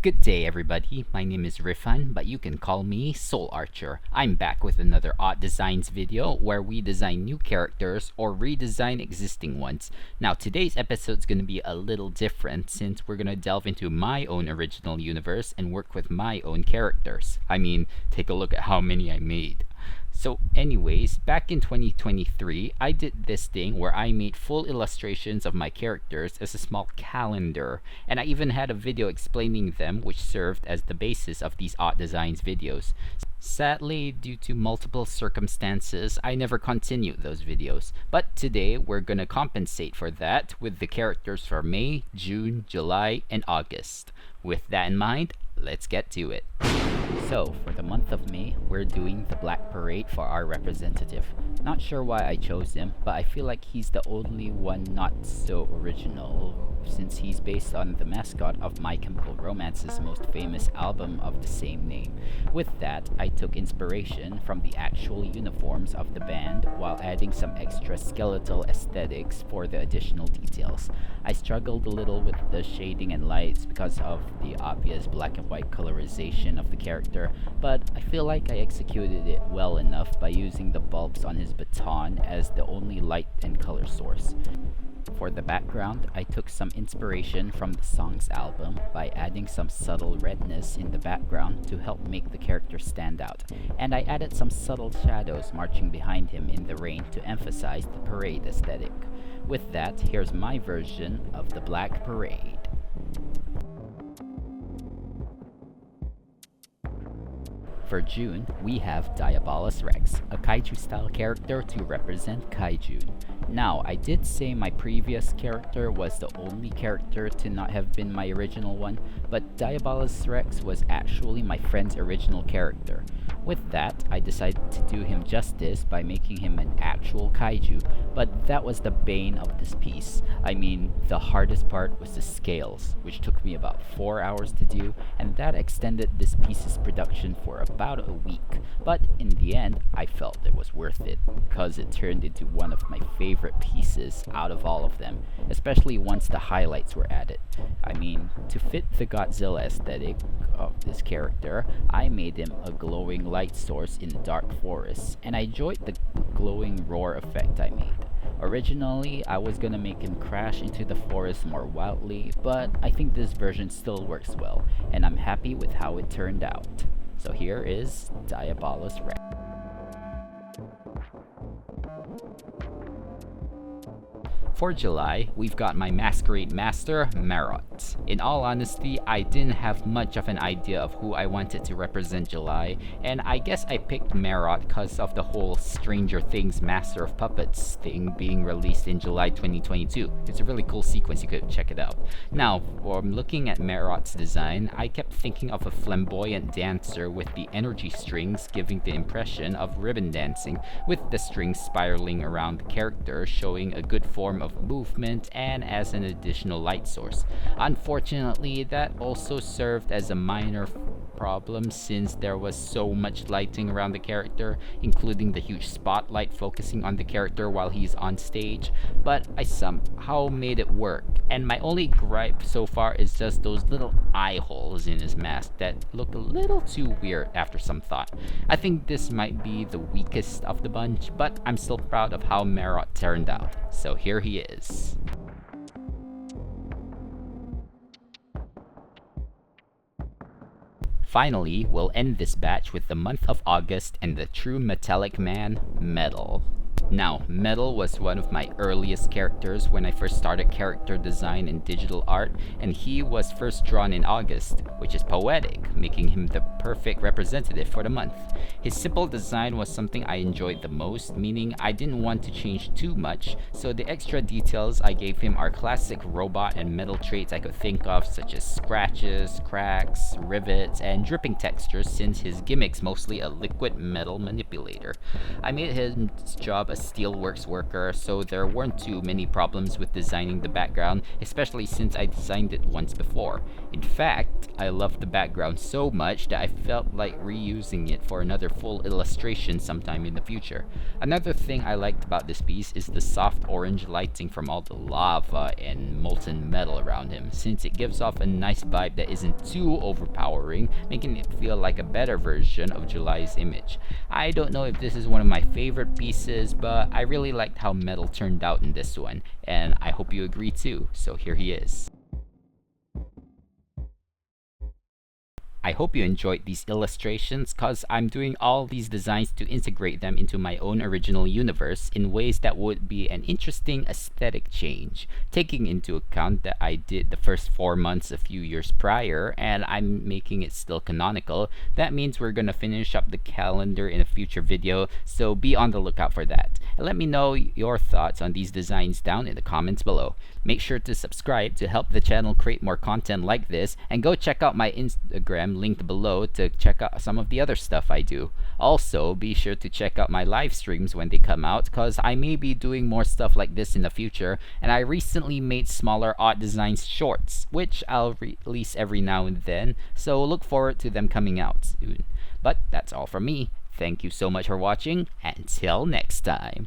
Good day, everybody. My name is Rifan, but you can call me Soul Archer. I'm back with another Odd Designs video where we design new characters or redesign existing ones. Now, today's episode is going to be a little different since we're going to delve into my own original universe and work with my own characters. I mean, take a look at how many I made. So anyways, back in 2023, I did this thing where I made full illustrations of my characters as a small calendar, and I even had a video explaining them which served as the basis of these Odd Designs videos. Sadly, due to multiple circumstances, I never continued those videos, but today we're gonna compensate for that with the characters for May, June, July, and August. With that in mind, let's get to it. So, for the month of May, we're doing the Black Parade for our representative. Not sure why I chose him, but I feel like he's the only one not so original, since he's based on the mascot of My Chemical Romance's most famous album of the same name. With that, I took inspiration from the actual uniforms of the band while adding some extra skeletal aesthetics for the additional details. I struggled a little with the shading and lights because of the obvious black and white colorization of the character, but I feel like I executed it well enough by using the bulbs on his baton as the only light and color source. For the background, I took some inspiration from the Songs album by adding some subtle redness in the background to help make the character stand out, and I added some subtle shadows marching behind him in the rain to emphasize the parade aesthetic. With that, here's my version of the Black Parade. For June, we have Diabolus Rex, a kaiju-style character to represent kaiju. Now, I did say my previous character was the only character to not have been my original one, but Diabolus Rex was actually my friend's original character. With that, I decided to do him justice by making him an actual kaiju, but that was the bane of this piece. I mean, the hardest part was the scales, which took me about 4 hours to do, and that extended this piece's production for about a week. But in the end, I felt it was worth it, because it turned into one of my favorite pieces out of all of them, especially once the highlights were added. I mean, to fit the Godzilla aesthetic of this character, I made him a glowing light source in the dark forest, and I enjoyed the glowing roar effect I made. Originally, I was gonna make him crash into the forest more wildly, but I think this version still works well, and I'm happy with how it turned out. So here is Diabolus Rex. For July, we've got my Masquerade Master, Marot. In all honesty, I didn't have much of an idea of who I wanted to represent July, and I guess I picked Marot because of the whole Stranger Things Master of Puppets thing being released in July 2022. It's a really cool sequence, you could check it out. Now, from looking at Marot's design, I kept thinking of a flamboyant dancer with the energy strings giving the impression of ribbon dancing, with the strings spiraling around the character, showing a good form of movement and as an additional light source. Unfortunately, that also served as a minor problem since there was so much lighting around the character, including the huge spotlight focusing on the character while he's on stage, but I somehow made it work. And my only gripe so far is just those little eye holes in his mask that look a little too weird after some thought. I think this might be the weakest of the bunch, but I'm still proud of how Marot turned out. So here he is. Finally, we'll end this batch with the month of August and the true metallic man, Metal. Now, Metal was one of my earliest characters when I first started character design and digital art, and he was first drawn in August, which is poetic, making him the perfect representative for the month. His simple design was something I enjoyed the most, meaning I didn't want to change too much, so the extra details I gave him are classic robot and metal traits I could think of, such as scratches, cracks, rivets, and dripping textures, since his gimmick's mostly a liquid metal manipulator. I made his job a steelworks worker, so there weren't too many problems with designing the background, especially since I designed it once before. In fact, I loved the background so much that I felt like reusing it for another full illustration sometime in the future. Another thing I liked about this piece is the soft orange lighting from all the lava and molten metal around him, since it gives off a nice vibe that isn't too overpowering, making it feel like a better version of July's image. I don't know if this is one of my favorite pieces, but I really liked how metal turned out in this one, and I hope you agree too, so here he is. I hope you enjoyed these illustrations, cause I'm doing all these designs to integrate them into my own original universe in ways that would be an interesting aesthetic change, taking into account that I did the first 4 months a few years prior and I'm making it still canonical. That means we're gonna finish up the calendar in a future video, so be on the lookout for that. And let me know your thoughts on these designs down in the comments below. Make sure to subscribe to help the channel create more content like this, and go check out my Instagram linked below to check out some of the other stuff I do. Also, be sure to check out my live streams when they come out, cause I may be doing more stuff like this in the future, and I recently made smaller Odd Designs shorts, which I'll release every now and then, so look forward to them coming out soon. But that's all from me. Thank you so much for watching, and until next time.